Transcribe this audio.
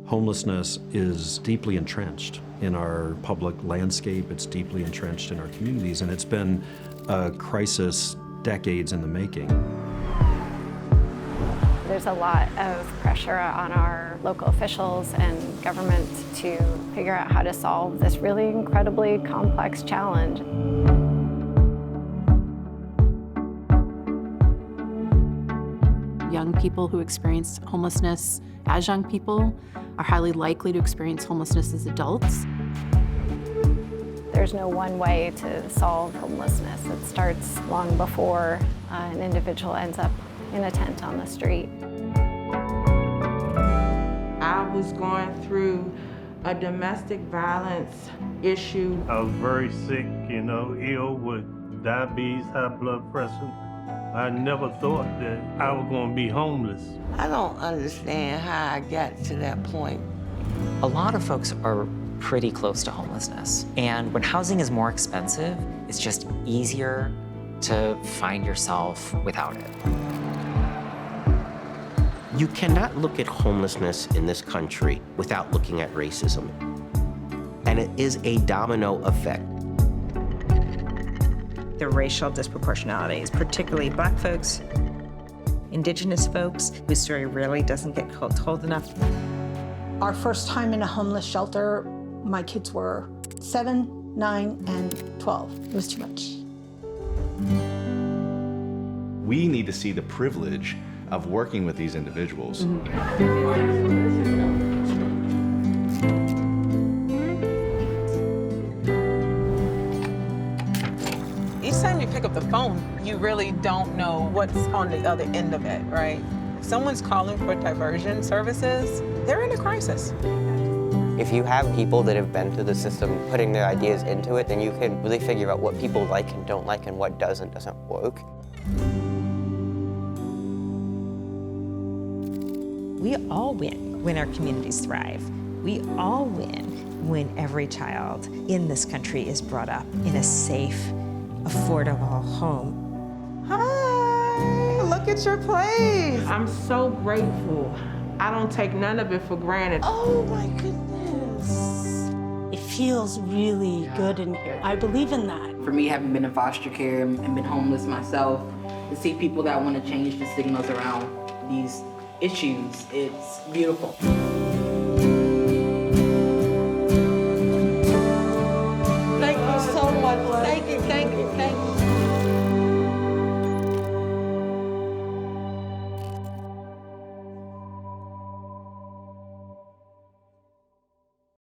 Homelessness is deeply entrenched in our public landscape. It's deeply entrenched in our communities, and it's been a crisis decades in the making. There's a lot of pressure on our local officials and government to figure out how to solve this really incredibly complex challenge. Young people who experience homelessness as young people are highly likely to experience homelessness as adults. There's no one way to solve homelessness. It starts long before an individual ends up in a tent on the street. I was going through a domestic violence issue. I was very sick, ill with diabetes, high blood pressure. I never thought that I was going to be homeless. I don't understand how I got to that point. A lot of folks are pretty close to homelessness. And when housing is more expensive, it's just easier to find yourself without it. You cannot look at homelessness in this country without looking at racism. And it is a domino effect. The racial disproportionalities, particularly Black folks, Indigenous folks, whose story really doesn't get told enough. Our first time in a homeless shelter, my kids were 7, 9, and 12. It was too much. We need to see the privilege of working with these individuals. Each time you pick up the phone, you really don't know what's on the other end of it, right? If someone's calling for diversion services, they're in a crisis. If you have people that have been through the system putting their ideas into it, then you can really figure out what people like and don't like and what does and doesn't work. We all win when our communities thrive. We all win when every child in this country is brought up in a safe, affordable home. Hi, look at your place. I'm so grateful. I don't take none of it for granted. Oh my goodness. It feels really good in here. I believe in that. For me, having been in foster care and been homeless myself, to see people that want to change the stigmas around these issues, it's beautiful.